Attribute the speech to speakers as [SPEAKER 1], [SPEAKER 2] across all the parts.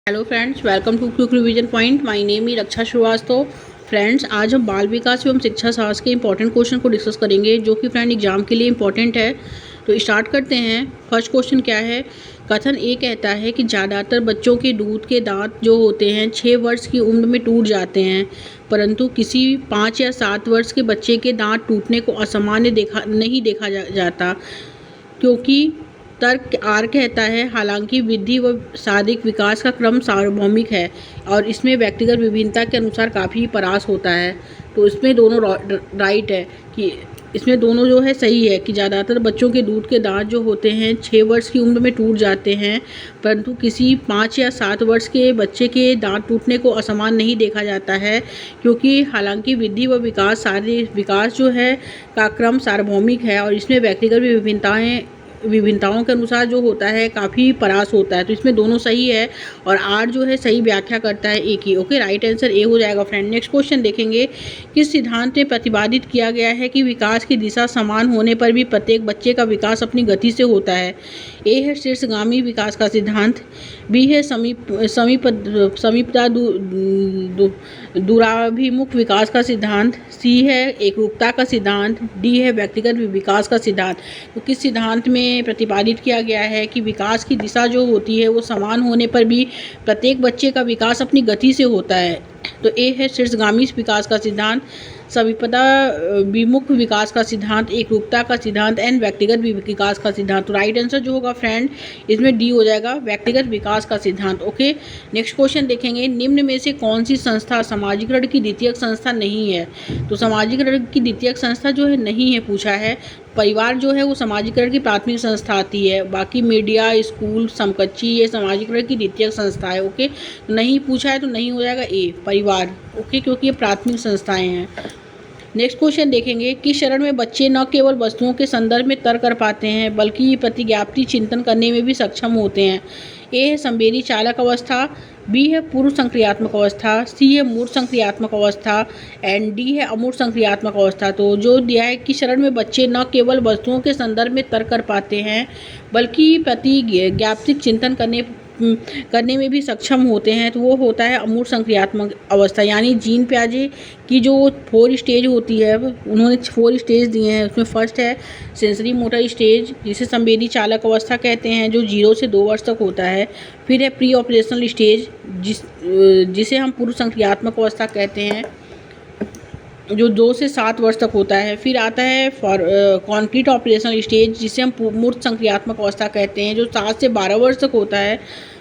[SPEAKER 1] Hello friends, welcome to quick revision point. My name is Raksha Shrivastava. Friends, आज हम बाल विकास एवं शिक्षा शास्त्र के इंपॉर्टेंट क्वेश्चन को डिस्कस करेंगे जो कि फ्रेंड एग्जाम के लिए इंपॉर्टेंट है। तो स्टार्ट करते हैं। फर्स्ट क्वेश्चन क्या है? कथन ए कहता है कि ज़्यादातर बच्चों के दूध के दांत जो होते हैं 6 वर्ष की उम्र में टूट जाते हैं, परंतु किसी 5 या 7 वर्ष के बच्चे के दांत टूटने को असामान्य नहीं देखा जाता, क्योंकि तर्क आर कहता है हालांकि वृद्धि व शारीरिक विकास का क्रम सार्वभौमिक है और इसमें व्यक्तिगत विभिन्नता के अनुसार काफ़ी परास होता है। तो इसमें दोनों राइट है कि इसमें दोनों जो है सही है कि ज़्यादातर बच्चों के दूध के दांत जो होते हैं 6 वर्ष की उम्र में टूट जाते हैं, परंतु किसी 5 या 7 वर्ष के बच्चे के दांत टूटने को असामान्य नहीं देखा जाता है, क्योंकि हालांकि वृद्धि व विकास शारीरिक विकास जो है का क्रम सार्वभौमिक है और इसमें व्यक्तिगत विभिन्नताओं के अनुसार जो होता है काफ़ी परास होता है। तो इसमें दोनों सही है और आर जो है सही व्याख्या करता है ए की। ओके, राइट आंसर ए हो जाएगा फ्रेंड। नेक्स्ट क्वेश्चन देखेंगे। किस सिद्धांत में प्रतिपादित किया गया है कि विकास की दिशा समान होने पर भी प्रत्येक बच्चे का विकास अपनी गति से होता है? ए है शीर्षगामी विकास का सिद्धांत, बी है समीपता दूराभिमुख विकास का सिद्धांत, सी है एकरूपता का सिद्धांत, डी है व्यक्तिगत विकास का सिद्धांत। तो किस सिद्धांत में प्रतिपादित किया गया है कि विकास की दिशा जो होती है वो समान होने पर भी प्रत्येक बच्चे का विकास अपनी गति से होता है? तो ए है शीर्षगामी विकास का सिद्धांत, समीपता विमुख विकास का सिद्धांत, एकरूपता का सिद्धांत एंड व्यक्तिगत विकास का सिद्धांत। तो राइट आंसर जो होगा फ्रेंड इसमें डी हो जाएगा, व्यक्तिगत विकास का सिद्धांत। ओके, नेक्स्ट क्वेश्चन देखेंगे। निम्न में से कौन सी संस्था सामाजिकरण की द्वितीयक संस्था नहीं है? तो सामाजिकरण की द्वितीयक संस्था जो है नहीं है पूछा है। परिवार जो है वो सामाजिकरण की प्राथमिक संस्था आती है, बाकी मीडिया, स्कूल, समकक्षी ये सामाजिकरण की द्वितीयक संस्था है। ओके, नहीं पूछा है तो नहीं हो जाएगा ए परिवार। ओके, क्योंकि ये प्राथमिक संस्थाएं हैं। नेक्स्ट क्वेश्चन देखेंगे। किस चरण में बच्चे न केवल वस्तुओं के संदर्भ में तर्क कर पाते हैं बल्कि प्रतिज्ञापी चिंतन करने में भी सक्षम होते हैं? ए है संवेदी चालक अवस्था, बी है पूर्व संक्रियात्मक अवस्था, सी है मूर्त संक्रियात्मक अवस्था एंड डी है अमूर्त संक्रियात्मक अवस्था। तो जो दिया है कि चरण में बच्चे न केवल वस्तुओं के संदर्भ में तर्क कर पाते हैं बल्कि प्रतिज्ञापित चिंतन करने में भी सक्षम होते हैं, तो वो होता है अमूर्त संक्रियात्मक अवस्था। यानी जीन पियाजे की जो 4 स्टेज होती है, उन्होंने 4 स्टेज दिए हैं। उसमें फर्स्ट है सेंसरी मोटर स्टेज, जिसे संवेदी चालक अवस्था कहते हैं, जो 0 से 2 वर्ष तक होता है। फिर है प्री ऑपरेशनल स्टेज, जिसे हम पूर्व संक्रियात्मक अवस्था कहते हैं, जो 2 से 7 वर्ष तक होता है। फिर आता है कॉन्क्रीट ऑपरेशनल स्टेज, जिसे हम मूर्त संक्रियात्मक अवस्था कहते हैं, जो 7 से 12 वर्ष तक होता है।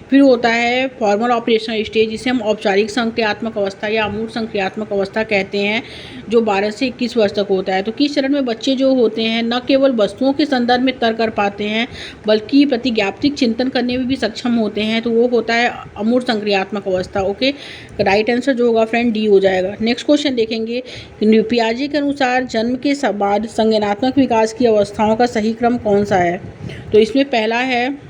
[SPEAKER 1] फिर होता है फॉर्मल ऑपरेशनल स्टेज, जिसे हम औपचारिक संक्रियात्मक अवस्था या अमूर्त संक्रियात्मक अवस्था कहते हैं, जो 12 से 21 वर्ष तक होता है। तो किस चरण में बच्चे जो होते हैं न केवल वस्तुओं के संदर्भ में तर्क कर पाते हैं बल्कि प्रतिज्ञापित चिंतन करने में भी सक्षम होते हैं, तो वो होता है अमूर्त संक्रियात्मक अवस्था। ओके, राइट आंसर जो होगा फ्रेंड डी हो जाएगा। नेक्स्ट क्वेश्चन देखेंगे। पियाजे के अनुसार जन्म के बाद संज्ञानात्मक विकास की अवस्थाओं का सही क्रम कौन सा है? तो इसमें पहला है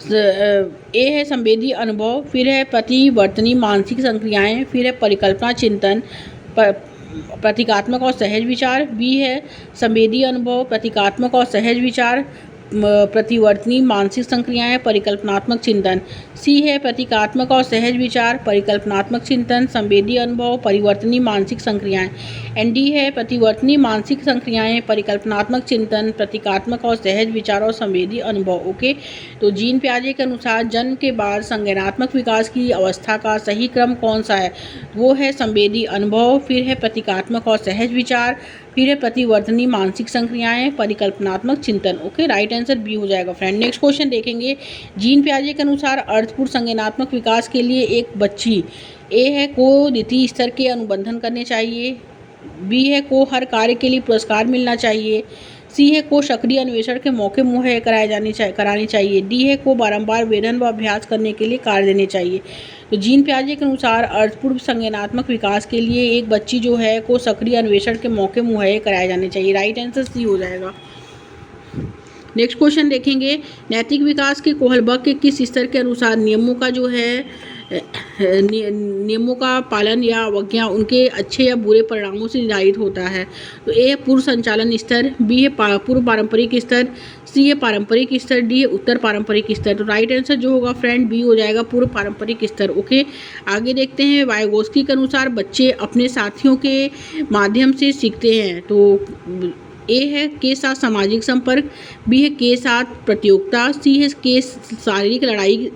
[SPEAKER 1] ए है संवेदी अनुभव, फिर है प्रतिवर्तनी मानसिक संक्रियाएं, फिर है परिकल्पना चिंतन, प्रतीकात्मक और सहज विचार, बी है संवेदी अनुभव, प्रतीकात्मक और सहज विचार, प्रतिवर्तनी मानसिक संक्रियाएं, परिकल्पनात्मक चिंतन, सी है प्रतीकात्मक और सहज विचार, परिकल्पनात्मक चिंतन, संवेदी अनुभव, परिवर्तनी मानसिक संक्रियाएं एंड डी है प्रतिवर्तनी मानसिक संक्रियाएं, परिकल्पनात्मक चिंतन, प्रतीकात्मक और सहज विचार और संवेदी अनुभव। ओके, तो जीन पियाजे के अनुसार जन्म के बाद संज्ञानात्मक विकास की अवस्था का सही क्रम कौन सा है? वो है संवेदी अनुभव, फिर है प्रतीकात्मक और सहज विचार, फिर है प्रतिवर्तनी मानसिक संक्रियाएं, परिकल्पनात्मक चिंतन। ओके, राइट आंसर बी हो जाएगा फ्रेंड। नेक्स्ट क्वेश्चन देखेंगे। जीन पियाजे के अनुसार अर्थपूर्ण संज्ञानात्मक विकास के लिए एक बच्ची ए है को द्वितीय स्तर के अनुबंधन करने चाहिए, बी है को हर कार्य के लिए पुरस्कार मिलना चाहिए, सी है को सक्रिय अन्वेषण के मौके मुहैया कराने चाहिए, डी है को बारंबार वेधन व अभ्यास करने के लिए कार्य देने चाहिए। तो जीन पियाजे के अनुसार अर्थपूर्ण संज्ञानात्मक विकास के लिए एक बच्ची जो है को सक्रिय अन्वेषण के मौके मुहैया कराए जाने चाहिए। राइट आंसर सी हो जाएगा। नेक्स्ट क्वेश्चन देखेंगे। नैतिक विकास के कोहलबर्ग के किस स्तर के अनुसार नियमों का जो है नियमों का पालन या अवज्ञा उनके अच्छे या बुरे परिणामों से निर्धारित होता है? तो ए है पूर्व संचालन स्तर, बी है पूर्व पारंपरिक स्तर, सी है पारंपरिक स्तर, डी है उत्तर पारंपरिक स्तर। तो राइट आंसर जो होगा फ्रेंड बी हो जाएगा, पूर्व पारंपरिक स्तर। ओके, आगे देखते हैं। वाइगोस्की के अनुसार बच्चे अपने साथियों के माध्यम से सीखते हैं। तो ए है के साथ सामाजिक संपर्क, बी है के साथ प्रतियोगिता, सी है के शारीरिक लड़ाई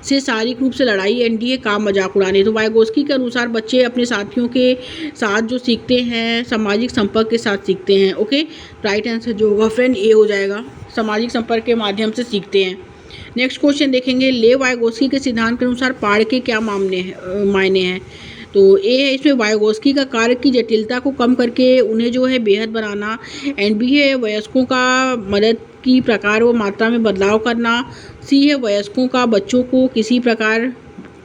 [SPEAKER 1] से शारीरिक रूप से लड़ाई, एंड डी है काम मजाक उड़ाने। तो वाइगोस्की के अनुसार बच्चे अपने साथियों के साथ जो सीखते हैं सामाजिक संपर्क के साथ सीखते हैं। ओके, राइट आंसर जो होगा फ्रेंड ए हो जाएगा, सामाजिक संपर्क के माध्यम से सीखते हैं। नेक्स्ट क्वेश्चन देखेंगे। लेव वाइगोस्की के सिद्धांत के अनुसार पाढ़ के क्या मायने हैं। तो ए है इसमें वाइगोस्की का कार्य की जटिलता को कम करके उन्हें जो है बेहद बनाना, एंड बी है वयस्कों का मदद की प्रकार व मात्रा में बदलाव करना, सी है वयस्कों का बच्चों को किसी प्रकार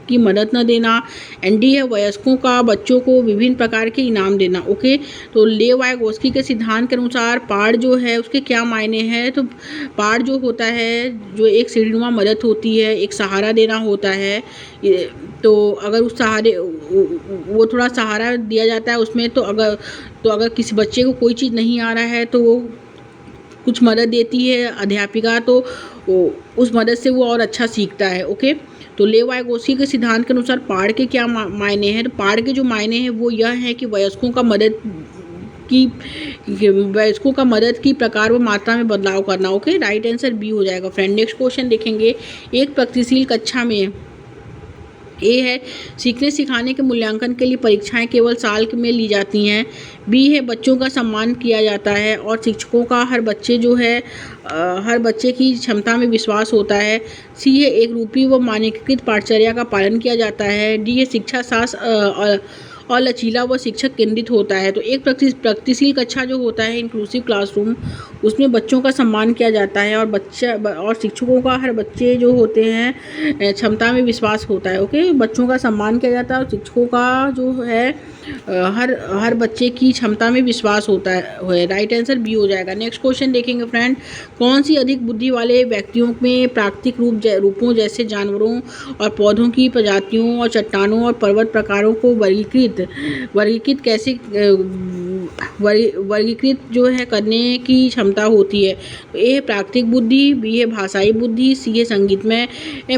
[SPEAKER 1] की मदद न देना, एंड डी है वयस्कों का बच्चों को विभिन्न प्रकार के इनाम देना। ओके, तो लेव वाइगोस्की के सिद्धांत के अनुसार पाढ़ जो है उसके क्या मायने हैं। तो पाढ़ जो होता है जो एक सीढ़ीनुमा मदद होती है, एक सहारा देना होता है। तो अगर उस सहारे वो थोड़ा सहारा दिया जाता है उसमें, तो अगर किसी बच्चे को कोई चीज़ नहीं आ रहा है तो वो कुछ मदद देती है अध्यापिका, तो उस मदद से वो और अच्छा सीखता है। ओके, तो लेव वाइगोस्की के सिद्धांत के अनुसार पाढ़ के क्या मायने हैं। तो पाढ़ के जो मायने हैं वो यह है कि वयस्कों का मदद की प्रकार व मात्रा में बदलाव करना। ओके, राइट आंसर बी हो जाएगा फ्रेंड। नेक्स्ट क्वेश्चन देखेंगे। एक प्रगतिशील कक्षा में ए है सीखने सिखाने के मूल्यांकन के लिए परीक्षाएं केवल साल में ली जाती हैं, बी है बच्चों का सम्मान किया जाता है और शिक्षकों का हर बच्चे की क्षमता में विश्वास होता है, सी है एक रूपी व मानकीकृत पाठचर्या का पालन किया जाता है, डी है शिक्षा शास्त्र और लचीला व शिक्षक केंद्रित होता है। तो एक प्रगतिशील कक्षा जो होता है इंक्लूसिव क्लासरूम, उसमें बच्चों का सम्मान किया जाता है और शिक्षकों का हर बच्चे जो होते हैं क्षमता में विश्वास होता है। ओके, बच्चों का सम्मान किया जाता है और शिक्षकों का जो है हर बच्चे की क्षमता में विश्वास होता है। राइट आंसर बी हो जाएगा। नेक्स्ट क्वेश्चन देखेंगे फ्रेंड। कौन सी अधिक बुद्धि वाले व्यक्तियों में प्राकृतिक रूपों जैसे जानवरों और पौधों की प्रजातियों और चट्टानों और पर्वत प्रकारों को वर्गीकृत जो है करने की क्षमता होती है। तो ए है प्राकृतिक बुद्धि, बी है भाषाई बुद्धि, सी है संगीतमय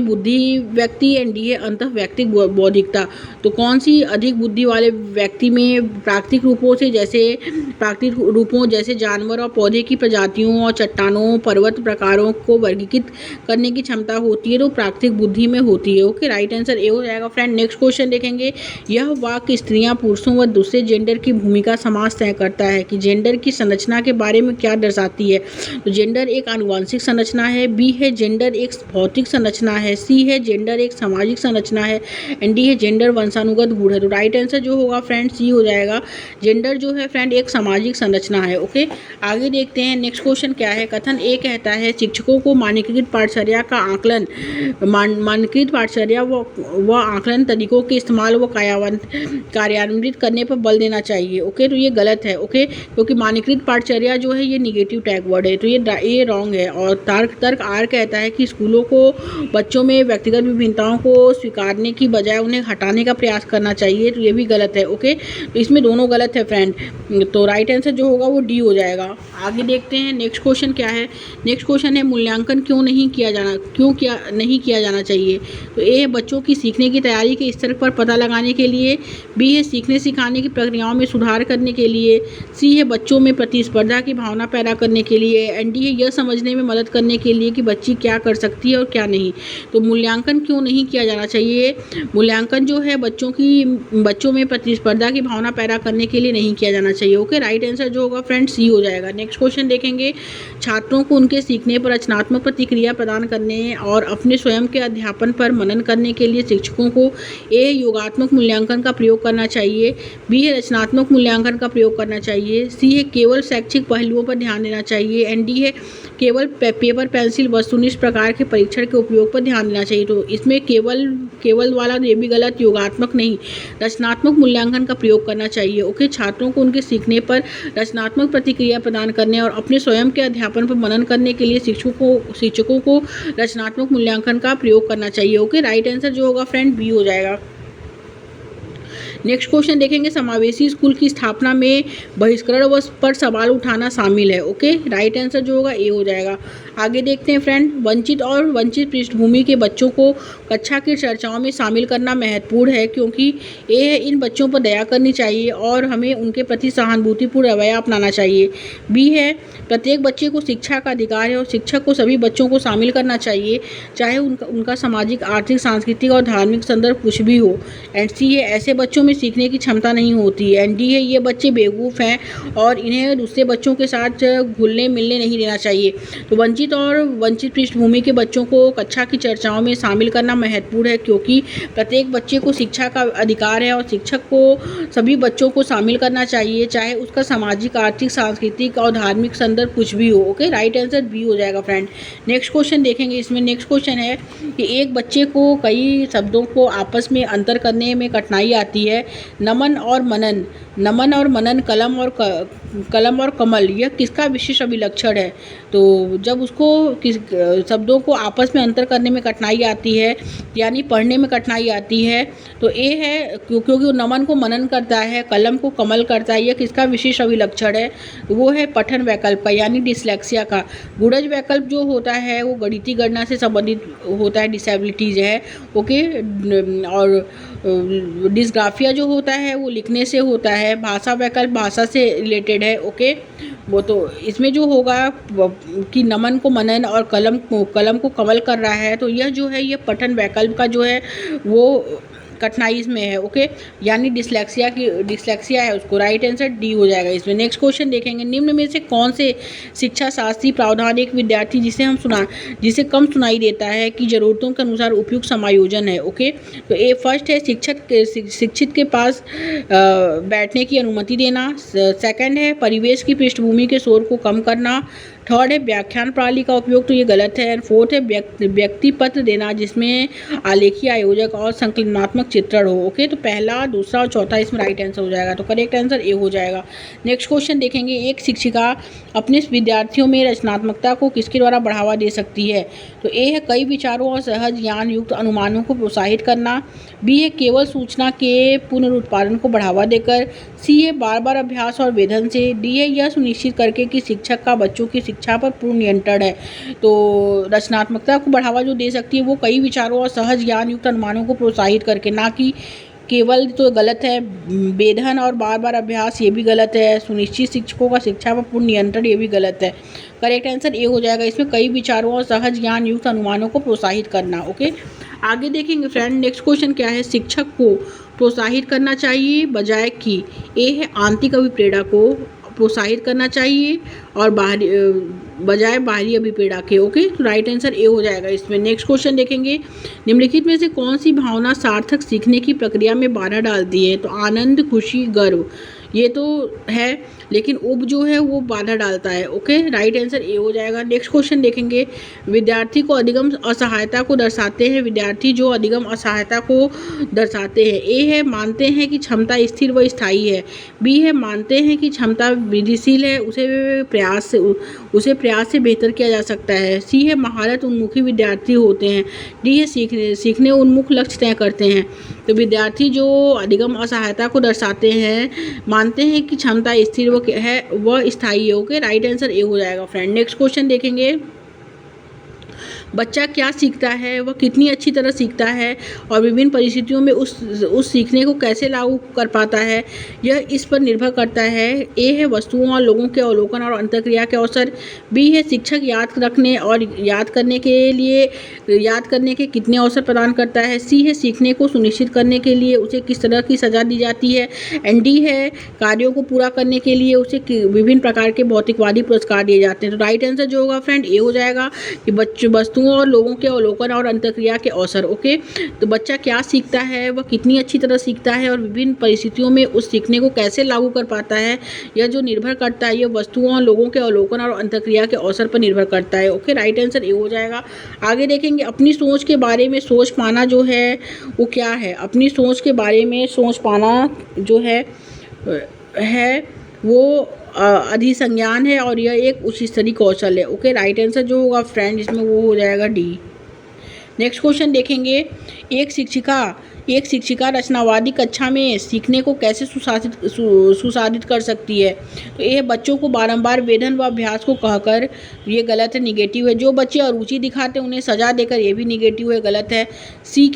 [SPEAKER 1] बुद्धि व्यक्ति, एंड डी है अंतः व्यक्तिक बौद्धिकता। तो कौन सी अधिक बुद्धि वाले व्यक्ति में प्राकृतिक रूपों जैसे जानवर और पौधे की प्रजातियों और चट्टानों पर्वत प्रकारों को वर्गीकृत करने की क्षमता होती है, तो प्राकृतिक बुद्धि में होती है। ओके, राइट आंसर ए हो जाएगा फ्रेंड। नेक्स्ट क्वेश्चन देखेंगे। यह वाक्य स्त्रियां पुरुषों व दूसरे जेंडर की भूमिका समाज तय करता है कि जेंडर की संरचना के बारे में क्या दर्शाती है। तो जेंडर एक आनुवंशिक संरचना है, बी है जेंडर एक भौतिक संरचना है, सी है जेंडर एक सामाजिक संरचना है, एंड डी है जेंडर वंशानुगत गुण है। तो राइट आंसर जो होगा फ्रेंड सी हो जाएगा। जेंडर जो है फ्रेंड एक सामाजिक संरचना है। ओके, आगे देखते हैं नेक्स्ट क्वेश्चन क्या है। कथन ए कहता है शिक्षकों को मानकीकृत पाठचर्या का आकलन मानकीकृत पाठचर्या व आकलन तरीकों के इस्तेमाल व कार्यान्वित करने पर बल देना चाहिए। ओके, तो ये गलत है। ओके, क्योंकि मानकीकृत पाठचर्या जो है ये निगेटिव टैग वर्ड है, तो ये रॉन्ग है। और तर्क आर कहता है कि स्कूलों को बच्चों में व्यक्तिगत विभिन्नताओं को स्वीकारने की बजाय उन्हें हटाने का प्रयास करना चाहिए, तो ये भी गलत है। ओके, तो इसमें दोनों गलत है फ्रेंड। तो राइट आंसर जो होगा वो डी हो जाएगा। आगे देखते हैं नेक्स्ट क्वेश्चन क्या है। नेक्स्ट क्वेश्चन है मूल्यांकन क्यों नहीं किया जाना चाहिए। तो ए है बच्चों की सीखने की तैयारी के स्तर पर पता लगाने के लिए, बी है सीखने सिखाने की प्रक्रियाओं में सुधार करने के लिए, सी है बच्चों में प्रतिस्पर्धा की भावना पैदा करने के लिए, एंड डी है यह समझने में मदद करने के लिए कि बच्ची क्या कर सकती है और क्या नहीं। तो मूल्यांकन क्यों नहीं किया जाना चाहिए। मूल्यांकन जो है बच्चों में प्रतिस्पर्धा की भावना पैदा करने के लिए नहीं किया जाना चाहिए। ओके, राइट आंसर जो होगा फ्रेंड सी हो जाएगा। नेक्स्ट क्वेश्चन देखेंगे। छात्रों को उनके सीखने पर रचनात्मक प्रतिक्रिया प्रदान करने और अपने स्वयं के अध्यापन पर मनन करने के लिए शिक्षकों को ए योगात्मक मूल्यांकन का प्रयोग करना चाहिए, बी है रचनात्मक मूल्यांकन का प्रयोग करना चाहिए, सी है केवल शैक्षिक पहलुओं पर ध्यान देना चाहिए, एंड डी है केवल पेपर पेंसिल वस्तुनिष्ठ प्रकार के परीक्षण के उपयोग पर ध्यान देना चाहिए। तो इसमें केवल वाला ये भी गलत, योगात्मक नहीं रचनात्मक मूल्यांकन का प्रयोग करना चाहिए। ओके, छात्रों को उनके सीखने पर रचनात्मक प्रतिक्रिया प्रदान करने और अपने स्वयं के अध्यापन पर मनन करने के लिए शिक्षकों को रचनात्मक मूल्यांकन का प्रयोग करना चाहिए। ओके, राइट आंसर जो होगा फ्रेंड बी हो जाएगा। नेक्स्ट क्वेश्चन देखेंगे, समावेशी स्कूल की स्थापना में बहिष्करण व पर सवाल उठाना शामिल है। ओके, राइट आंसर जो होगा ए हो जाएगा। आगे देखते हैं फ्रेंड, वंचित और वंचित पृष्ठभूमि के बच्चों को कक्षा की चर्चाओं में शामिल करना महत्वपूर्ण है, क्योंकि ए है इन बच्चों पर दया करनी चाहिए और हमें उनके प्रति सहानुभूतिपूर्ण रवैया अपनाना चाहिए। बी है, प्रत्येक बच्चे को शिक्षा का अधिकार है और शिक्षक को सभी बच्चों को शामिल करना चाहिए, चाहे उनका सामाजिक, आर्थिक, सांस्कृतिक और धार्मिक संदर्भ कुछ भी हो। एंड सी है, ऐसे बच्चों में सीखने की क्षमता नहीं होती। एंड डी है, ये बच्चे बेवकूफ़ हैं और इन्हें दूसरे बच्चों के साथ घुलने मिलने नहीं देना चाहिए। तो वंचित और वंचित पृष्ठभूमि के बच्चों को कक्षा की चर्चाओं में शामिल करना महत्वपूर्ण है, क्योंकि प्रत्येक बच्चे को शिक्षा का अधिकार है और शिक्षक को सभी बच्चों को शामिल करना चाहिए, चाहे उसका सामाजिक, आर्थिक, सांस्कृतिक और धार्मिक संदर्भ कुछ भी हो। ओके, राइट आंसर बी हो जाएगा फ्रेंड। नेक्स्ट क्वेश्चन देखेंगे, इसमें नेक्स्ट क्वेश्चन है कि एक बच्चे को कई शब्दों को आपस में अंतर करने में कठिनाई आती है। नमन और मनन, नमन और मनन, कलम और कमल, यह किसका विशेष अभिलक्षण है? तो जब उसको किस शब्दों को आपस में अंतर करने में कठिनाई आती है, यानी पढ़ने में कठिनाई आती है, तो ए है, क्योंकि वो नमन को मनन करता है, कलम को कमल करता है, यह किसका विशेष अभिलक्षण है? वो है पठन वैकल्प का, यानी डिसलेक्सिया का। गुणज वैकल्प जो होता है वो गणितीय गणना से संबंधित होता है, डिसेबिलिटीज है। ओके, और डिस्ग्राफिया जो होता है वो लिखने से होता है। भाषा वैकल्प भाषा से रिलेटेड है। ओके, वो तो इसमें जो होगा कि नमन को मनन और कलम को कमल कर रहा है, तो यह जो है ये पठन वैकल्प का जो है वो कठिनाई इसमें है। ओके, यानी डिसलेक्सिया है उसको। राइट आंसर डी हो जाएगा इसमें। नेक्स्ट क्वेश्चन देखेंगे, निम्न में से कौन से शिक्षा शास्त्रीय प्रावधान एक विद्यार्थी जिसे कम सुनाई देता है कि जरूरतों के अनुसार उपयुक्त समायोजन है? ओके, तो ए फर्स्ट है शिक्षित के पास बैठने की अनुमति देना। सेकंड है परिवेश की पृष्ठभूमि के शोर को कम करना। थर्ड है व्याख्यान प्रणाली का उपयोग, तो ये गलत है। एंड फोर्थ है व्यक्ति पत्र देना जिसमें आलेखी, आयोजक और संकलनात्मक चित्रण हो। ओके, तो पहला, दूसरा और चौथा इसमें राइट आंसर हो जाएगा, तो करेक्ट आंसर ए हो जाएगा। नेक्स्ट क्वेश्चन देखेंगे, एक शिक्षिका अपने विद्यार्थियों में रचनात्मकता को किसके द्वारा बढ़ावा दे सकती है? तो ए है कई विचारों और सहज ज्ञान युक्त अनुमानों को प्रोत्साहित करना। बी है केवल सूचना के पुनरुत्पादन को बढ़ावा देकर। सी है बार बार अभ्यास और वेधन से। डी है यह सुनिश्चित करके कि शिक्षक का बच्चों की शिक्षा पर पूर्ण नियंत्रण है। तो रचनात्मकता को बढ़ावा जो दे सकती है वो कई विचारों और सहज ज्ञान युक्त अनुमानों को प्रोत्साहित करके, ना कि केवल, तो गलत है। वेधन और बार बार अभ्यास ये भी गलत है। सुनिश्चित शिक्षकों का शिक्षा पर पूर्ण नियंत्रण ये भी गलत है। करेक्ट आंसर ए हो जाएगा इसमें, कई विचारों और सहज ज्ञान युक्त अनुमानों को प्रोत्साहित करना। ओके, आगे देखेंगे फ्रेंड, नेक्स्ट क्वेश्चन क्या है, शिक्षक को प्रोत्साहित करना चाहिए बजाय कि? ए है आंतरिक अभिप्रेरणा को प्रोत्साहित करना चाहिए और बजाय बाहरी अभिप्रेरणा के। ओके, तो राइट आंसर ए हो जाएगा इसमें। नेक्स्ट क्वेश्चन देखेंगे, निम्नलिखित में से कौन सी भावना सार्थक सीखने की प्रक्रिया में बाधा डालती है? तो आनंद, खुशी, गर्व, ये तो है, लेकिन उब जो है वो बाधा डालता है। ओके, राइट आंसर ए हो जाएगा। नेक्स्ट क्वेश्चन देखेंगे, विद्यार्थी को अधिगम असहायता को दर्शाते हैं। विद्यार्थी जो अधिगम असहायता को दर्शाते हैं। ए है मानते हैं कि क्षमता स्थिर व स्थायी है। बी है मानते हैं कि क्षमता वृद्धिशील है, उसे प्रयास से बेहतर किया जा सकता है। सी है महारत उन्मुखी विद्यार्थी होते हैं। डी है सीखने उन्मुख लक्ष्य तय करते हैं। तो विद्यार्थी जो अधिगम असहायता को दर्शाते हैं, मानते हैं कि क्षमता स्थिर है वह स्थायी है। ओके, राइट आंसर ए हो जाएगा फ्रेंड। नेक्स्ट क्वेश्चन देखेंगे, बच्चा क्या सीखता है, वह कितनी अच्छी तरह सीखता है और विभिन्न परिस्थितियों में उस सीखने को कैसे लागू कर पाता है, यह इस पर निर्भर करता है। ए है वस्तुओं और लोगों के अवलोकन और अंतर्क्रिया के अवसर। बी है शिक्षक याद रखने और याद करने के कितने अवसर प्रदान करता है। सी है सीखने को सुनिश्चित करने के लिए उसे किस तरह की सजा दी जाती है। एंड डी है कार्यों को पूरा करने के लिए उसे विभिन्न प्रकार के भौतिकवादी पुरस्कार दिए जाते हैं। तो राइट आंसर जो होगा फ्रेंड ए हो जाएगा कि वस्तुओं और लोगों के अवलोकन और अंतर्क्रिया के अवसर। ओके, तो बच्चा क्या सीखता है, वह कितनी अच्छी तरह सीखता है और विभिन्न परिस्थितियों में उस सीखने को कैसे लागू कर पाता है, यह जो निर्भर करता है, यह वस्तुओं और लोगों के अवलोकन और अंतर्क्रिया के अवसर पर निर्भर करता है। ओके, राइट आंसर ए हो जाएगा। आगे देखेंगे, अपनी सोच के बारे में सोच पाना जो है वो क्या है? अपनी सोच के बारे में सोच पाना जो है वो अधिसंज्ञान है और यह एक उच्च स्तरीय कौशल है। ओके, राइट आंसर जो होगा फ्रेंड इसमें वो हो जाएगा डी। नेक्स्ट क्वेश्चन देखेंगे, एक शिक्षिका एक शिक्षिका रचनावादी कक्षा में सीखने को कैसे सुसाधित कर सकती है? तो ये बच्चों को बारंबार वेधन व अभ्यास को कहकर, ये गलत है, निगेटिव है। जो बच्चे अरुचि दिखाते हैं उन्हें सजा देकर, ये भी निगेटिव है, गलत है। सी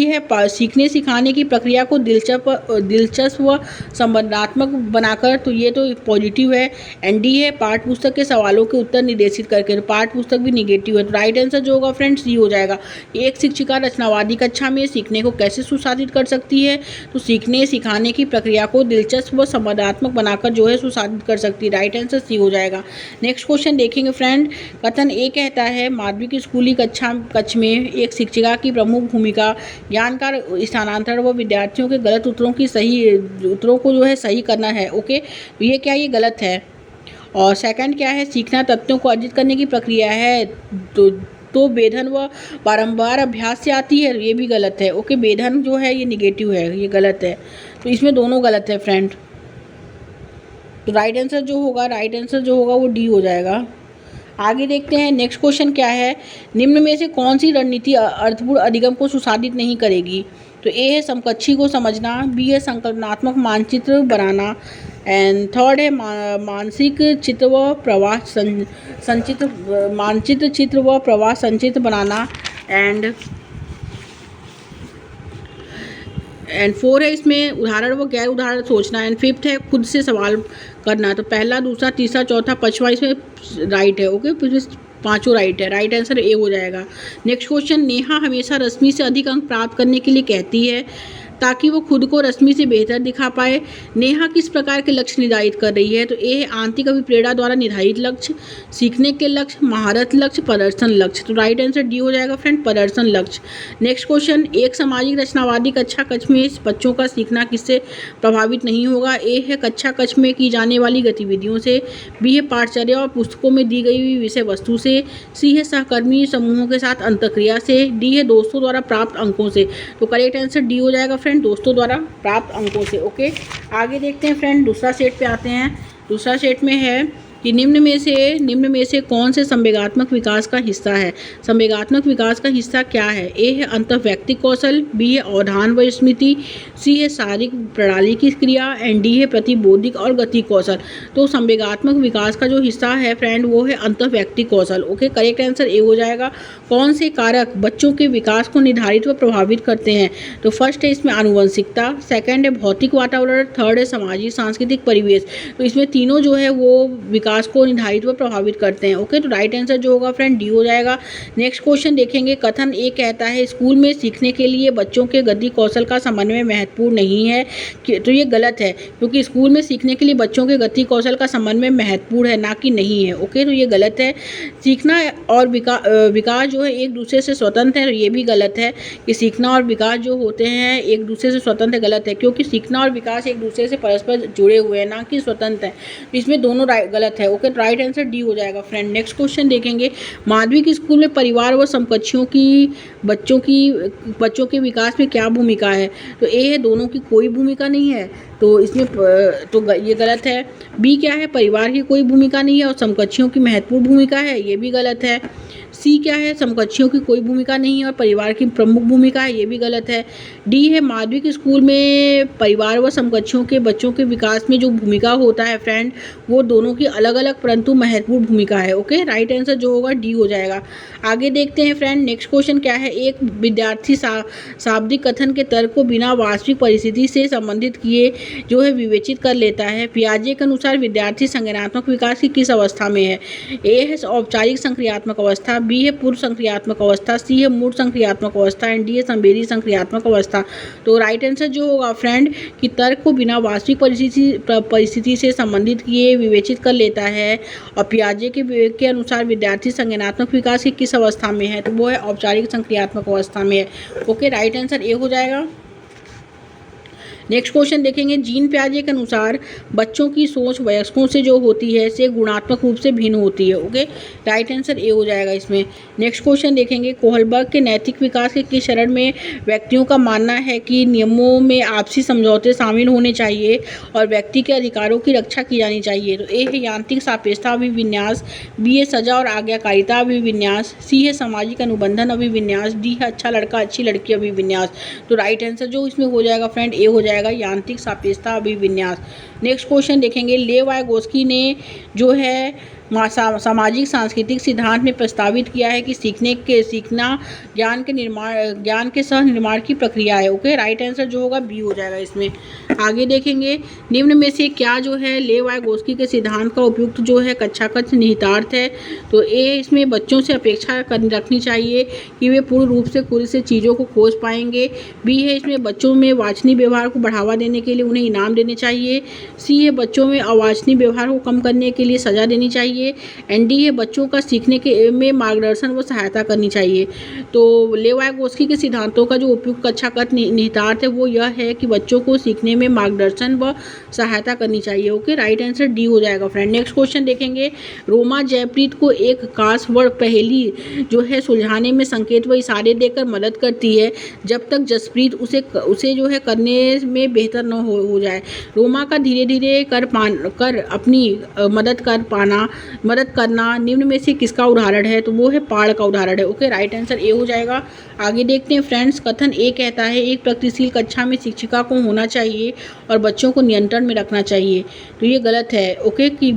[SPEAKER 1] है सीखने सिखाने की प्रक्रिया को दिलचस्प व संबंधात्मक बनाकर, तो ये तो पॉजिटिव है। एंड डी है पाठ्य पुस्तक के सवालों के उत्तर निर्देशित करके, तो पाठ्य पुस्तक भी निगेटिव है। तो राइट आंसर जो होगा फ्रेंड्स सी हो जाएगा। एक शिक्षिका रचनावादी कक्षा में सीखने को कैसे सुसाधित कर सकती है? तो सीखने सिखाने की प्रक्रिया को दिलचस्प व संवादात्मक बनाकर जो है सुसाधित कर सकती है। राइट आंसर सी हो जाएगा। नेक्स्ट क्वेश्चन देखेंगे फ्रेंड। कथन ए कहता है माध्यमिक स्कूली कक्ष में एक शिक्षिका की प्रमुख भूमिका ज्ञान का स्थानांतरण व विद्यार्थियों के गलत उत्तरों को जो है सही करना है। ओके, तो ये क्या, ये गलत है। और सेकंड क्या है, सीखना तथ्यों को अर्जित करने की प्रक्रिया है, तो वेधन व बारंबार अभ्यास से आती है, ये भी गलत है। ओके, वेधन जो है ये निगेटिव है, ये गलत है। तो इसमें दोनों गलत है फ्रेंड। तो राइट आंसर जो होगा वो डी हो जाएगा। आगे देखते हैं नेक्स्ट क्वेश्चन क्या है। निम्न में से कौन सी रणनीति अर्थपूर्ण अधिगम को सुसाधित नहीं करेगी? तो ए है समकक्षी को समझना, बी है संकल्पनात्मक मानचित्र बनाना, एंड थर्ड है मानसिक चित्र व प्रवाह संचित्र बनाना, एंड फोर है इसमें उदाहरण व गैर उदाहरण सोचना, एंड फिफ्थ है खुद से सवाल करना। तो पहला, दूसरा, तीसरा, चौथा, पांचवा इसमें राइट है। ओके, पांचों राइट है। राइट आंसर ए हो जाएगा। नेक्स्ट क्वेश्चन, नेहा हमेशा रश्मि से अधिक अंक प्राप्त करने के लिए कहती है ताकि वो खुद को रश्मि से बेहतर दिखा पाए। नेहा किस प्रकार के लक्ष्य निर्धारित कर रही है? तो ए है आंतरिक अभिप्रेरणा द्वारा निर्धारित लक्ष्य, सीखने के लक्ष्य, महारत लक्ष्य, प्रदर्शन लक्ष्य। तो राइट आंसर डी हो जाएगा फ्रेंड, प्रदर्शन लक्ष्य। नेक्स्ट क्वेश्चन, एक सामाजिक रचनावादी कक्ष में बच्चों का सीखना किससे प्रभावित नहीं होगा? ए है कक्षा कक्ष में की जाने वाली गतिविधियों से, बी है पाठचर्या और पुस्तकों में दी गई विषय वस्तु से, सी है सहकर्मी समूहों के साथ अंतःक्रिया से, डी है दोस्तों द्वारा प्राप्त अंकों से। तो करेक्ट आंसर डी हो जाएगा फ्रेंड, दोस्तों द्वारा प्राप्त अंकों से। ओके, आगे देखते हैं फ्रेंड, दूसरा सेट पे आते हैं। दूसरा सेट में है कि निम्न में से कौन से संवेगात्मक विकास का हिस्सा है? संवेगात्मक विकास का हिस्सा क्या है? ए है अंतःवैयक्तिक कौशल, बी है अवधान व स्मृति, सी है शारीरिक प्रणाली की क्रिया, एंड डी है प्रतिबौद्धिक और गति कौशल। तो संवेगात्मक विकास का जो हिस्सा है फ्रेंड वो है अंतःवैयक्तिक कौशल। ओके, करेक्ट आंसर ए हो जाएगा। कौन से कारक बच्चों के विकास को निर्धारित व प्रभावित करते हैं? तो फर्स्ट है इसमें आनुवंशिकता, सेकंड है भौतिक वातावरण, थर्ड है सामाजिक सांस्कृतिक परिवेश। तो इसमें तीनों जो है वो विकास को निर्धारित व प्रभावित करते हैं। ओके, तो राइट आंसर जो होगा फ्रेंड डी हो जाएगा। नेक्स्ट क्वेश्चन देखेंगे। कथन ए कहता है स्कूल में सीखने के लिए बच्चों के गति कौशल का समन्वय महत्वपूर्ण नहीं है। तो ये गलत है, क्योंकि स्कूल में सीखने के लिए बच्चों के गति कौशल का समन्वय महत्वपूर्ण है, ना कि नहीं है। ओके, तो ये गलत है। सीखना और विकास जो है एक दूसरे से स्वतंत्र है, ये भी गलत है कि सीखना और विकास जो होते हैं एक दूसरे से स्वतंत्र, गलत है, क्योंकि सीखना और विकास एक दूसरे से परस्पर जुड़े हुए हैं, ना कि स्वतंत्र है। इसमें दोनों गलत है। ओके, राइट आंसर डी हो जाएगा फ्रेंड। नेक्स्ट क्वेश्चन देखेंगे। माध्यमिक स्कूल में परिवार व समकक्षियों की बच्चों के विकास में क्या भूमिका है? तो ए है दोनों की कोई भूमिका नहीं है, तो इसमें तो ये गलत है। बी क्या है, परिवार की कोई भूमिका नहीं है और समकक्षियों की महत्वपूर्ण भूमिका है, ये भी गलत है। सी क्या है, समकक्षियों की कोई भूमिका नहीं है और परिवार की प्रमुख भूमिका है, ये भी गलत है। डी है माध्यमिक स्कूल में परिवार व समकक्षियों के बच्चों के विकास में जो भूमिका होता है फ्रेंड वो दोनों की अलग अलग परंतु महत्वपूर्ण भूमिका है। ओके, राइट आंसर जो होगा डी हो जाएगा। आगे देखते हैं फ्रेंड, नेक्स्ट क्वेश्चन क्या है। एक विद्यार्थी शाब्दिक कथन के तर्क को बिना वास्तविक परिस्थिति से संबंधित किए जो है विवेचित कर लेता है। पियाजे के अनुसार विद्यार्थी संज्ञानात्मक विकास की किस अवस्था में है? ए है औपचारिक संक्रियात्मक अवस्था, बी है पूर्व संक्रियात्मक अवस्था, सी है मूल संक्रियात्मक अवस्था, एंड डी है संवेदी संक्रियात्मक अवस्था। तो राइट आंसर जो होगा फ्रेंड कि तर्क को बिना वास्तविक परिस्थिति से संबंधित किए विवेचित कर लेता है। और पियाजे के अनुसार विद्यार्थी संज्ञानात्मक विकास की किस अवस्था में है? तो वो है औपचारिक संक्रियात्मक अवस्था में है। ओके, राइट आंसर ए हो जाएगा। नेक्स्ट क्वेश्चन देखेंगे, जीन पियाजे के अनुसार बच्चों की सोच वयस्कों से जो होती है से गुणात्मक रूप से भिन्न होती है। ओके, राइट आंसर ए हो जाएगा इसमें। नेक्स्ट क्वेश्चन देखेंगे, कोहलबर्ग के नैतिक विकास के किस चरण में व्यक्तियों का मानना है कि नियमों में आपसी समझौते शामिल होने चाहिए और व्यक्ति के अधिकारों की रक्षा की जानी चाहिए। तो ए है यांत्रिक सापेक्षता अभिविन्यास, बी है सजा और आज्ञाकारिता अभिविन्यास, सी है सामाजिक अनुबंधन अभिविन्यास, डी है अच्छा लड़का अच्छी लड़की अभिविन्यास। तो राइट आंसर जो इसमें हो जाएगा फ्रेंड ए हो जाएगा, यांत्रिक सापेक्षता अभिविन्यास। नेक्स्ट क्वेश्चन देखेंगे, लेव वायगोस्की ने जो है सामाजिक सांस्कृतिक सिद्धांत में प्रस्तावित किया है कि सीखना ज्ञान के सह निर्माण की प्रक्रिया है। ओके, राइट आंसर जो होगा बी हो जाएगा इसमें। आगे देखेंगे, निम्न में से क्या जो है लेव वायगोस्की के सिद्धांत का उपयुक्त जो है कक्षाकक्ष निहितार्थ है। तो ए इसमें बच्चों से अपेक्षा रखनी चाहिए कि वे पूर्ण रूप से खुद से चीज़ों को खोज पाएंगे। बी है इसमें बच्चों में वांछनीय व्यवहार को बढ़ावा देने के लिए उन्हें इनाम देने चाहिए। सी है बच्चों में अवांछनीय व्यवहार को कम करने के लिए सजा देनी चाहिए। एंड डी है बच्चों का सीखने के में मार्गदर्शन व सहायता करनी चाहिए। तो लेव वायगोस्की के सिद्धांतों का जो उपयुक्त कक्षाकक्ष निहितार्थ है वो यह है कि बच्चों को सीखने में मार्गदर्शन व सहायता करनी चाहिए। ओके, राइट आंसर डी हो जाएगा फ्रेंड। नेक्स्ट क्वेश्चन देखेंगे, रोमा जयप्रीत को एक खास वर्ड पहेली जो है सुलझाने में संकेत व इशारे देकर मदद करती है जब तक जसप्रीत उसे जो है करने में बेहतर न हो जाए। रोमा का धीरे धीरे कर अपनी मदद करना निम्न में से किसका उदाहरण है। तो वो है पाड़ का उदाहरण है। ओके, राइट आंसर ए हो जाएगा। आगे देखते हैं फ्रेंड्स, कथन ए कहता है एक प्रगतिशील कक्षा में शिक्षिका को होना चाहिए और बच्चों को नियंत्रण में रखना चाहिए। तो ये गलत है। ओके, कि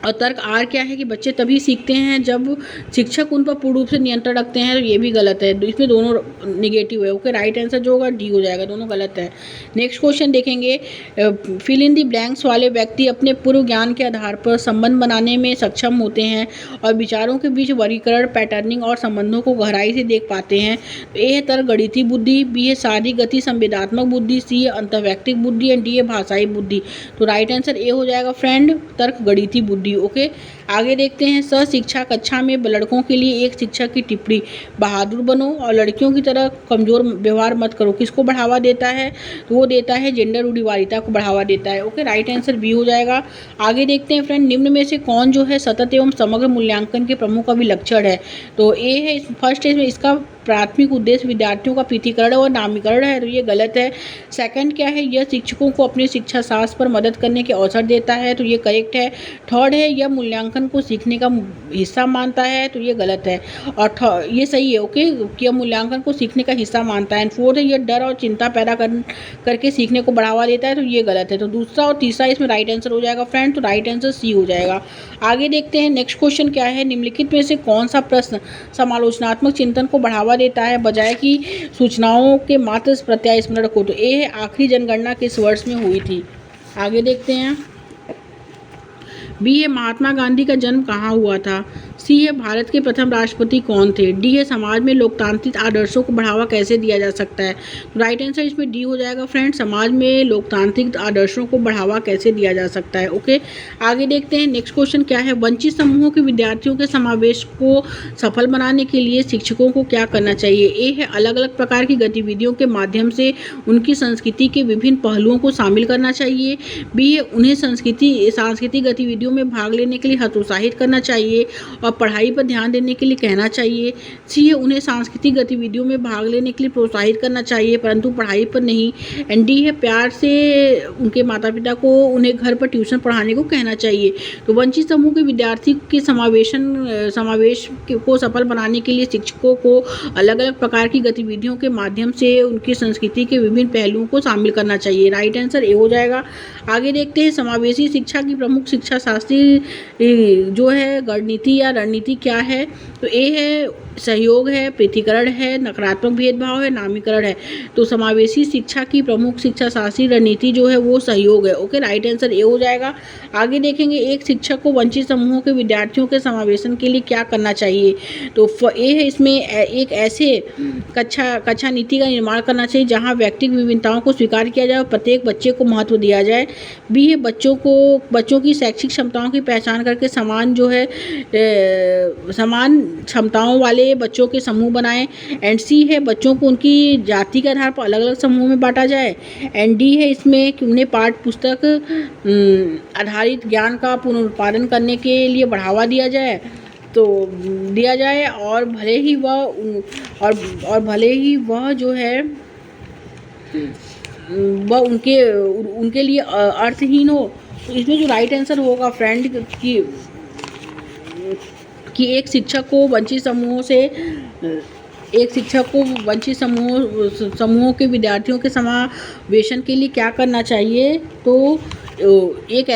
[SPEAKER 1] और तर्क आर क्या है कि बच्चे तभी सीखते हैं जब शिक्षक उन पर पूर्ण रूप से नियंत्रण रखते हैं। तो ये भी गलत है, इसमें दोनों निगेटिव है। ओके, राइट आंसर जो होगा डी हो जाएगा, दोनों गलत है। नेक्स्ट क्वेश्चन देखेंगे, फिल इन दी ब्लैंक्स वाले व्यक्ति अपने पूर्व ज्ञान के आधार पर संबंध बनाने में सक्षम होते हैं और विचारों के बीच वर्गीकरण, पैटर्निंग और संबंधों को गहराई से देख पाते हैं। तो ए है तर्क गणितीय बुद्धि, बी है शारीरिक गति संवेदात्मक बुद्धि, सी है अंतर्वैयक्तिक बुद्धि एंड डी है भाषाई बुद्धि। तो राइट आंसर ए हो जाएगा फ्रेंड, तर्क गणितीय बुद्धि। ओके, आगे देखते हैं, शिक्षा कक्षा में लड़कों के लिए एक शिक्षक की टिप्पणी, बहादुर बनो और लड़कियों की तरह कमजोर व्यवहार मत करो, किसको बढ़ावा देता है। तो वो देता है जेंडर रूढ़िवादिता को बढ़ावा देता है। ओके, राइट आंसर बी हो जाएगा। आगे देखते हैं फ्रेंड, निम्न में से कौन जो है सतत एवं समग्र मूल्यांकन के प्रमुख अभिलक्षण है। तो ए है फर्स्ट है इसका प्राथमिक उद्देश्य विद्यार्थियों का पृथक्करण और नामीकरण है। तो ये गलत है। सेकंड क्या है, यह शिक्षकों को अपने शिक्षा शास्त्र पर मदद करने के अवसर देता है। तो ये करेक्ट है। थर्ड है, यह मूल्यांकन को सीखने का हिस्सा मानता है। तो ये गलत है और ये सही है। ओके, यह मूल्यांकन को सीखने का हिस्सा मानता है। फोर्थ है, यह डर और चिंता पैदा करके सीखने को बढ़ावा देता है। तो ये गलत है। तो दूसरा और तीसरा इसमें राइट आंसर हो जाएगा फ्रेंड। तो राइट आंसर सी हो जाएगा। आगे देखते हैं, नेक्स्ट क्वेश्चन क्या है, निम्नलिखित में से कौन सा प्रश्न समालोचनात्मक चिंतन को बढ़ावा देता है बजाय कि सूचनाओं के मात्र प्रत्यास्मरण को। तो ए है आखिरी जनगणना किस वर्ष में हुई थी। आगे देखते हैं, बी है महात्मा गांधी का जन्म कहाँ हुआ था। सी है भारत के प्रथम राष्ट्रपति कौन थे। डी है समाज में लोकतांत्रिक आदर्शों को बढ़ावा कैसे दिया जा सकता है। तो राइट आंसर इसमें डी हो जाएगा फ्रेंड, समाज में लोकतांत्रिक आदर्शों को बढ़ावा कैसे दिया जा सकता है। ओके, आगे देखते हैं, नेक्स्ट क्वेश्चन क्या है, वंचित समूहों के विद्यार्थियों के समावेश को सफल बनाने के लिए शिक्षकों को क्या करना चाहिए। ए है अलग अलग प्रकार की गतिविधियों के माध्यम से उनकी संस्कृति के विभिन्न पहलुओं को शामिल करना चाहिए। बी है उन्हें सांस्कृतिक गतिविधियों में भाग लेने के लिए हतोत्साहित करना चाहिए और पढ़ाई पर ध्यान देने के लिए कहना चाहिए। सी है उन्हें सांस्कृतिक गतिविधियों में भाग लेने के लिए प्रोत्साहित करना चाहिए परंतु पढ़ाई पर नहीं। एंड डी है प्यार से उनके माता पिता को उन्हें घर पर ट्यूशन पढ़ाने को कहना चाहिए। तो वंचित समूह के विद्यार्थी के समावेश को सफल बनाने के लिए शिक्षकों को अलग अलग प्रकार की गतिविधियों के माध्यम से उनकी संस्कृति के विभिन्न पहलुओं को शामिल करना चाहिए। राइट आंसर ए हो जाएगा। आगे देखते हैं, समावेशी शिक्षा की प्रमुख शिक्षा शास्त्री जो है गणनीति या रणनीति क्या है। तो ए है सहयोग है, पृथक्करण है, नकारात्मक भेदभाव है, नामीकरण है। तो समावेशी शिक्षा की प्रमुख शिक्षा शास्त्रीय रणनीति जो है वो सहयोग है। ओके, राइट आंसर ए हो जाएगा। आगे देखेंगे, एक शिक्षक को वंचित समूहों के विद्यार्थियों के समावेशन के लिए क्या करना चाहिए। तो ए है इसमें एक ऐसे कक्षा नीति का निर्माण करना चाहिए जहाँ व्यक्तिगत विभिन्नताओं को स्वीकार किया जाए और प्रत्येक बच्चे को महत्व दिया जाए। बी है बच्चों की शैक्षिक क्षमताओं की पहचान करके समान जो है समान क्षमताओं वाले बच्चों के समूह बनाएं। एंड सी है बच्चों को उनकी जाति के आधार पर अलग अलग समूह में बांटा जाए। एंड डी है इसमें कि उन्हें पाठ्य पुस्तक आधारित ज्ञान का पुनरुत्पादन करने के लिए बढ़ावा दिया जाए और भले ही वह जो है वह उनके लिए अर्थहीन हो। तो इसमें जो राइट आंसर होगा फ्रेंड कि एक शिक्षक को वंचित समूहों के विद्यार्थियों के समावेशन के लिए क्या करना चाहिए। तो एक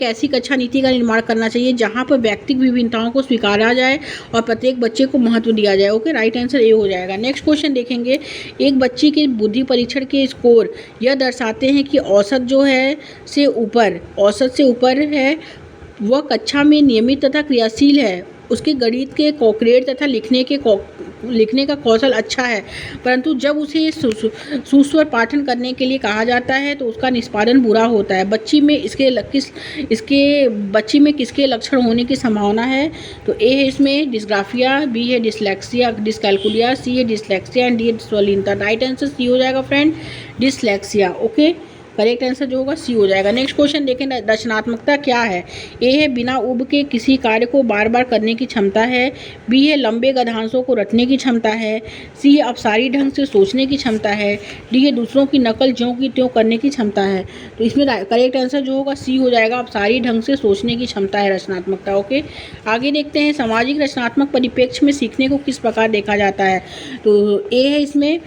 [SPEAKER 1] ऐसी कक्षा नीति का निर्माण करना चाहिए जहां पर व्यक्तिगत विभिन्नताओं को स्वीकारा जाए और प्रत्येक बच्चे को महत्व दिया जाए। ओके, राइट आंसर ए हो जाएगा। नेक्स्ट क्वेश्चन देखेंगे। एक बच्चे के बुद्धि परीक्षण के स्कोर यह दर्शाते हैं कि औसत से ऊपर है, वह कक्षा में नियमित तथा क्रियाशील है, उसके गणित के कॉर्पोरेट तथा लिखने का कौशल अच्छा है, परंतु जब उसे सुस्वर पाठन करने के लिए कहा जाता है तो उसका निष्पादन बुरा होता है। बच्ची में किसके लक्षण होने की संभावना है। तो ए है इसमें डिस्ग्राफिया, बी है डिस्कैलकुलिया, सी है डिसलेक्सिया एंड डी है स्वलीनता। राइट आंसर सी हो जाएगा friend, dyslexia. Okay, correct answer जो होगा सी हो जाएगा। नेक्स्ट क्वेश्चन देखें, रचनात्मकता क्या है। ए है बिना ऊब के किसी कार्य को बार बार करने की क्षमता है, बी है लंबे गद्यांशों को रटने की क्षमता है, सी है अपसारी ढंग से सोचने की क्षमता है, डी है दूसरों की नकल ज्यों की त्यों करने की क्षमता है। तो इसमें करेक्ट आंसर जो होगा सी हो जाएगा, अपसारी ढंग से सोचने की क्षमता है रचनात्मकता। ओके, आगे देखते हैं सामाजिक रचनात्मक परिप्रेक्ष्य में सीखने को किस प्रकार देखा जाता है। तो ए है इसमें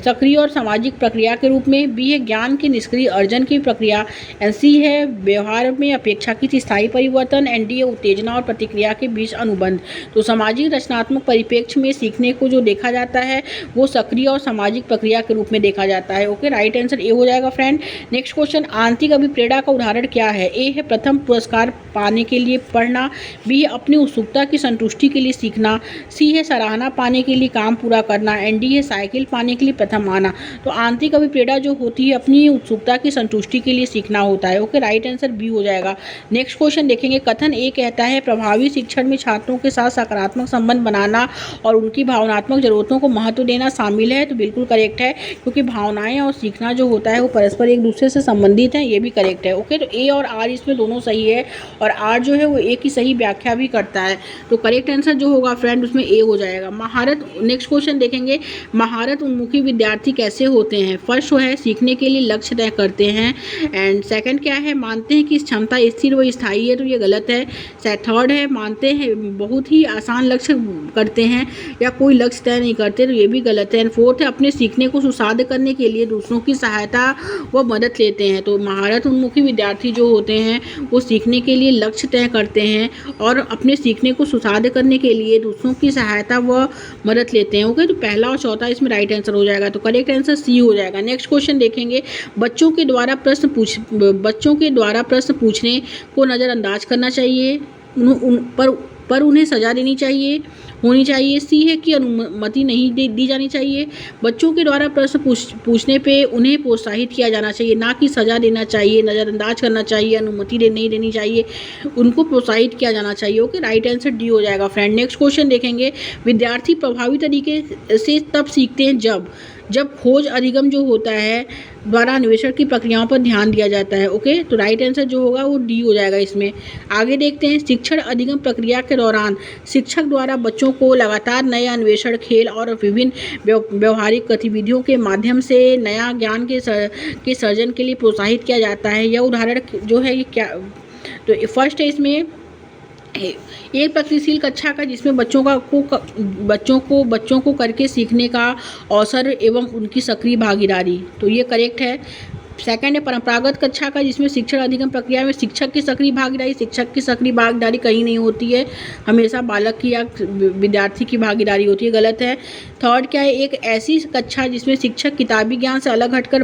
[SPEAKER 1] सक्रिय और सामाजिक प्रक्रिया के रूप में, बी है ज्ञान के निष्क्रिय अर्जन की प्रक्रिया, एंड सी है व्यवहार में अपेक्षाकृत स्थायी परिवर्तन, एंड डी है उत्तेजना और प्रतिक्रिया के बीच अनुबंध। तो सामाजिक रचनात्मक परिप्रेक्ष्य में सीखने को जो देखा जाता है वो सक्रिय और सामाजिक प्रक्रिया के रूप में देखा जाता है। ओके, राइट आंसर ए हो जाएगा फ्रेंड। नेक्स्ट क्वेश्चन, आंतरिक अभिप्रेरणा का उदाहरण क्या है। ए है प्रथम पुरस्कार पाने के लिए पढ़ना, बी है अपनी उत्सुकता की संतुष्टि के लिए सीखना, सी है सराहना पाने के लिए काम पूरा करना, एंड डी है साइकिल पाने के लिए प्रथम आना। तो आंतरिक अभिप्रेरणा जो होती है अपनी उत्सुकता की संतुष्टि के लिए सीखना होता है। ओके, राइट आंसर बी हो जाएगा। नेक्स्ट क्वेश्चन देखेंगे, कथन ए कहता है प्रभावी शिक्षण में छात्रों के साथ सकारात्मक संबंध बनाना और उनकी भावनात्मक जरूरतों को महत्व देना शामिल है। तो बिल्कुल करेक्ट है, क्योंकि भावनाएं और सीखना जो होता है वो परस्पर एक दूसरे से संबंधित है, ये भी करेक्ट है। ओके, तो ए और आर इसमें दोनों सही है और आर जो है वो ए की सही व्याख्या भी करता है। तो करेक्ट आंसर जो होगा फ्रेंड उसमें ए हो जाएगा। महारत, नेक्स्ट क्वेश्चन देखेंगे, महारत उन्मुखी विद्यार्थी कैसे होते हैं। फर्स्ट है सीखने के लिए लक्ष्य तय करते हैं, एंड सेकंड क्या है, मानते हैं कि इस क्षमता स्थिर व स्थायी है, तो ये गलत है। थर्ड है मानते हैं बहुत ही आसान लक्ष्य करते हैं या कोई लक्ष्य तय नहीं करते, तो ये भी गलत है। एंड फोर्थ है अपने सीखने को सुसाध्य करने के लिए दूसरों की सहायता व मदद लेते हैं। तो महारत उन्मुखी विद्यार्थी जो होते हैं वो सीखने के लिए लक्ष्य तय करते हैं और अपने सीखने को सुसाध्य करने के लिए दूसरों की सहायता व मदद लेते हैं। ओके, तो पहला और चौथा इसमें राइट आंसर हो जाएगा, तो करेक्ट आंसर सी हो जाएगा। नेक्स्ट क्वेश्चन देखेंगे, बच्चों के द्वारा प्रश्न पूछने को नज़रअंदाज करना चाहिए पर उन्हें सजा देनी होनी चाहिए। सी है कि अनुमति नहीं दी जानी चाहिए। बच्चों के द्वारा प्रश्न पूछने पे उन्हें प्रोत्साहित किया जाना चाहिए, ना कि सजा देना चाहिए, नज़रअंदाज करना चाहिए, अनुमति नहीं देनी चाहिए, उनको प्रोत्साहित किया जाना चाहिए। ओके, राइट आंसर डी हो जाएगा फ्रेंड। नेक्स्ट क्वेश्चन देखेंगे, विद्यार्थी प्रभावी तरीके से तब सीखते हैं जब खोज अधिगम जो होता है द्वारा अन्वेषण की प्रक्रियाओं पर ध्यान दिया जाता है। ओके, तो राइट आंसर जो होगा वो डी हो जाएगा इसमें। आगे देखते हैं, शिक्षण अधिगम प्रक्रिया के दौरान शिक्षक द्वारा बच्चों को लगातार नए अन्वेषण, खेल और विभिन्न व्यवहारिक गतिविधियों के माध्यम से नया ज्ञान के सर्जन के लिए प्रोत्साहित किया जाता है। यह उदाहरण जो है ये क्या, तो फर्स्ट है इसमें एक प्रगतिशील कक्षा का जिसमें बच्चों को करके सीखने का अवसर एवं उनकी सक्रिय भागीदारी, तो ये करेक्ट है। सेकंड है परंपरागत कक्षा का जिसमें शिक्षण अधिगम प्रक्रिया में शिक्षक की सक्रिय भागीदारी कहीं नहीं होती है, हमेशा बालक की या विद्यार्थी की भागीदारी होती है, गलत है। थर्ड क्या है, एक ऐसी कक्षा जिसमें शिक्षक किताबी ज्ञान से अलग हटकर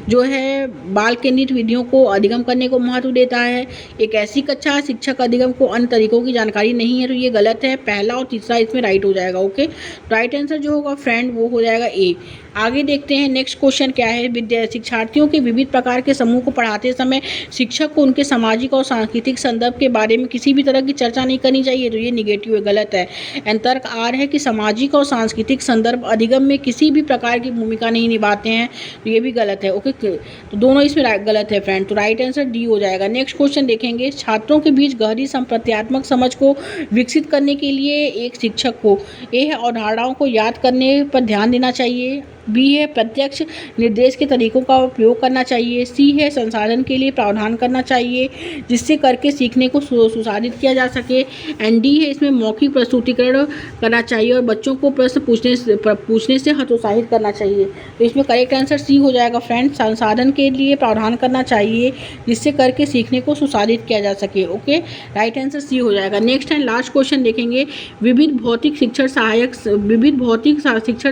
[SPEAKER 1] जो है बाल केंद्रित विधियों को अधिगम करने को महत्व देता है। एक ऐसी कक्षा शिक्षक अधिगम को अन्य तरीकों की जानकारी नहीं है, तो ये गलत है। पहला और तीसरा इसमें राइट हो जाएगा। ओके, राइट आंसर जो होगा फ्रेंड वो हो जाएगा ए। आगे देखते हैं नेक्स्ट क्वेश्चन क्या है, शिक्षार्थियों के विविध प्रकार के समूह को पढ़ाते समय शिक्षक को उनके सामाजिक और सांस्कृतिक संदर्भ के बारे में किसी भी तरह की चर्चा नहीं करनी चाहिए, तो ये निगेटिव है, गलत है। एंड तर्क आर है कि सामाजिक और सांस्कृतिक संदर्भ अधिगम में किसी भी प्रकार की भूमिका नहीं निभाते हैं, तो ये भी गलत है। ओके, तो दोनों इसमें गलत है फ्रेंड, तो राइट आंसर डी हो जाएगा। नेक्स्ट क्वेश्चन देखेंगे, छात्रों के बीच गहरी संप्रत्यात्मक समझ को विकसित करने के लिए एक शिक्षक को ए है अवधारणाओं को याद करने पर ध्यान देना चाहिए, बी है प्रत्यक्ष निर्देश के तरीकों का उपयोग करना चाहिए, सी है संसाधन के लिए प्रावधान करना चाहिए जिससे करके सीखने को सुसाधित किया जा सके, एंड डी है इसमें मौखिक प्रस्तुतिकरण करना चाहिए और बच्चों को प्रश्न पूछने से हतोत्साहित करना चाहिए। तो इसमें करेक्ट आंसर सी हो जाएगा फ्रेंड, संसाधन के लिए प्रावधान करना चाहिए जिससे करके सीखने को सुसाधित किया जा सके। ओके, राइट आंसर सी हो जाएगा। नेक्स्ट एंड लास्ट क्वेश्चन देखेंगे, विविध भौतिक शिक्षण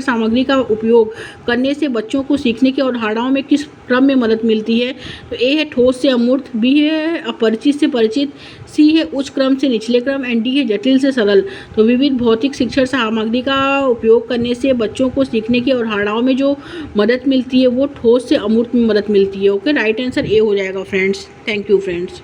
[SPEAKER 1] सामग्री का उपयोग करने से बच्चों को सीखने की अवधारणाओं में किस क्रम में मदद मिलती है, तो ए है ठोस से अमूर्त, बी है अपरिचित से परिचित, सी है उच्च क्रम से निचले क्रम, एंड डी है जटिल से सरल। तो विविध भौतिक शिक्षण सामग्री का उपयोग करने से बच्चों को सीखने की अवधारणाओं में जो मदद मिलती है वो ठोस से अमूर्त में मदद मिलती है। ओके, राइट आंसर ए हो जाएगा फ्रेंड्स। Thank you friends.